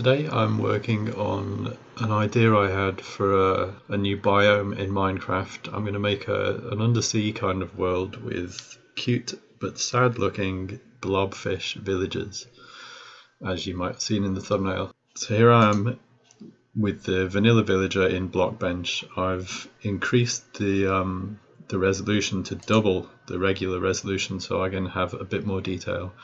Today I'm working on an idea I had for a new biome in Minecraft. I'm going to make an undersea kind of world with cute but sad looking blobfish villages, as you might have seen in the thumbnail. So here I am with the vanilla villager in Blockbench. I've increased the resolution to double the regular resolution so I can have a bit more detail.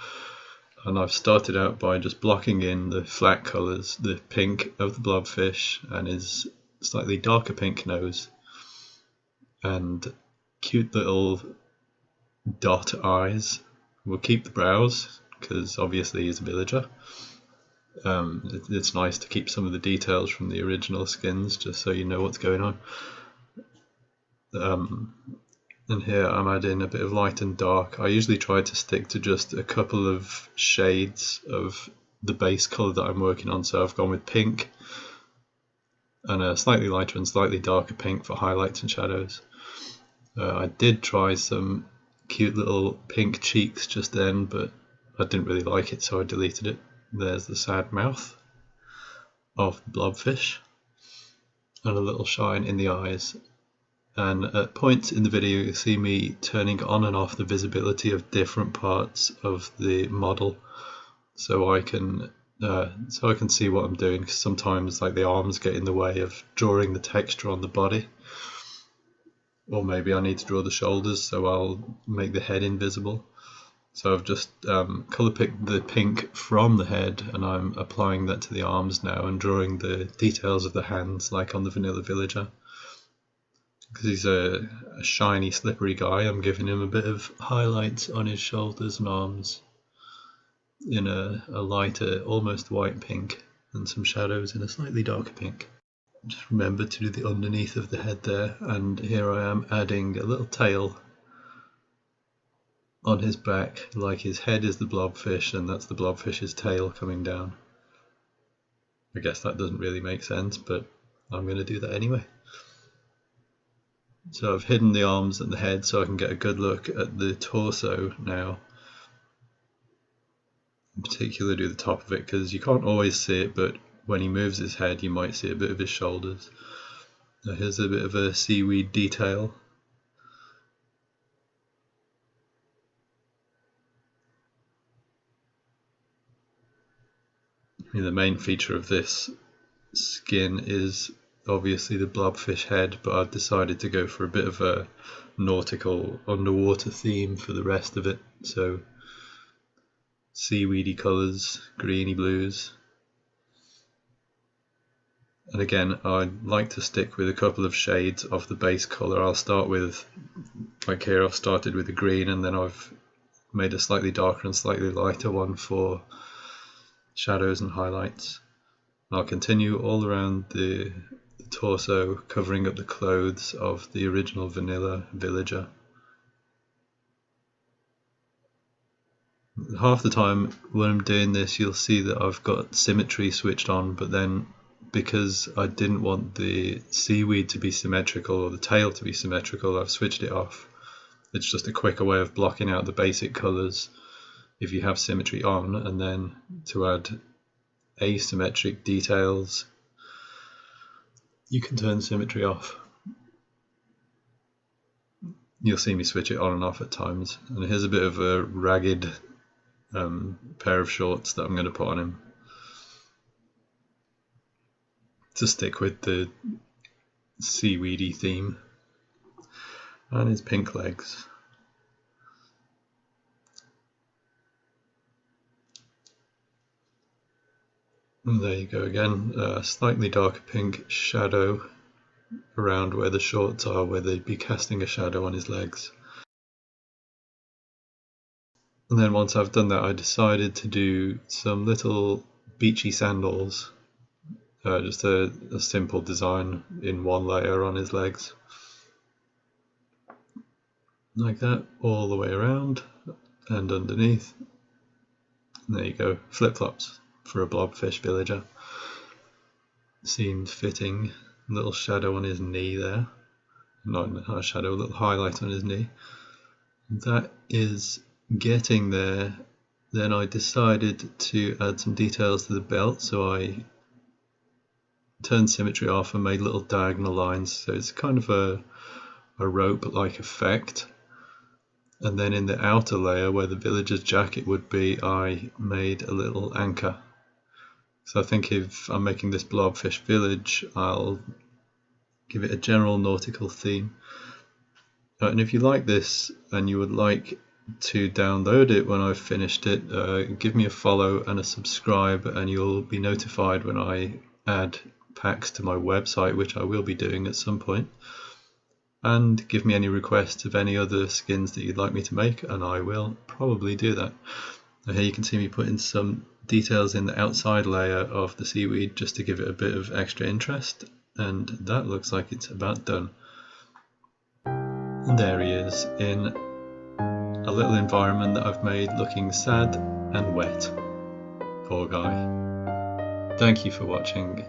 And I've started out by just blocking in the flat colours, the pink of the blobfish and his slightly darker pink nose, and cute little dot eyes. We'll keep the brows because obviously he's a villager. It's nice to keep some of the details from the original skins just so you know what's going on. And here I'm adding a bit of light and dark. I usually try to stick to just a couple of shades of the base colour that I'm working on, so I've gone with pink and a slightly lighter and slightly darker pink for highlights and shadows. I did try some cute little pink cheeks just then, but I didn't really like it, so I deleted it. There's the sad mouth of the blobfish and a little shine in the eyes. And at points in the video you see me turning on and off the visibility of different parts of the model so I can see what I'm doing, because sometimes like the arms get in the way of drawing the texture on the body, or maybe I need to draw the shoulders, so I'll make the head invisible. So I've just colour picked the pink from the head and I'm applying that to the arms now and drawing the details of the hands like on the vanilla villager. Because he's a shiny, slippery guy, I'm giving him a bit of highlights on his shoulders and arms in a lighter, almost white pink, and some shadows in a slightly darker pink. Just remember to do the underneath of the head there, and here I am adding a little tail on his back, like his head is the blobfish and that's the blobfish's tail coming down. I guess that doesn't really make sense, but I'm going to do that anyway. So I've hidden the arms and the head so I can get a good look at the torso now. In particular do the top of it because you can't always see it, but when he moves his head you might see a bit of his shoulders. Now here's a bit of a seaweed detail. The main feature of this skin is obviously the blobfish head, but I've decided to go for a bit of a nautical underwater theme for the rest of it, so seaweedy colours, greeny blues. And again, I like to stick with a couple of shades of the base colour. I'll start with, like here I've started with the green and then I've made a slightly darker and slightly lighter one for shadows and highlights. I'll continue all around the torso, covering up the clothes of the original vanilla villager. Half the time when I'm doing this you'll see that I've got symmetry switched on, but then because I didn't want the seaweed to be symmetrical or the tail to be symmetrical, I've switched it off. It's just a quicker way of blocking out the basic colours if you have symmetry on, and then to add asymmetric details you can turn symmetry off. You'll see me switch it on and off at times. And here's a bit of a ragged pair of shorts that I'm going to put on him to stick with the seaweedy theme, and his pink legs. And there you go again, a slightly darker pink shadow around where the shorts are, where they'd be casting a shadow on his legs. And then once I've done that I decided to do some little beachy sandals, just a simple design in one layer on his legs. Like that, all the way around and underneath. And there you go, flip-flops for a blobfish villager. Seemed fitting. A little shadow on his knee there. Not a shadow, a little highlight on his knee. That is getting there. Then I decided to add some details to the belt, so I turned symmetry off and made little diagonal lines, so it's kind of a rope-like effect. And then in the outer layer where the villager's jacket would be, I made a little anchor. So I think if I'm making this Blobfish village, I'll give it a general nautical theme. And if you like this and you would like to download it when I've finished it, give me a follow and a subscribe, and you'll be notified when I add packs to my website, which I will be doing at some point. And give me any requests of any other skins that you'd like me to make, and I will probably do that. Now here you can see me putting some details in the outside layer of the seaweed just to give it a bit of extra interest, and that looks like it's about done. And there he is in a little environment that I've made looking sad and wet. Poor guy. Thank you for watching.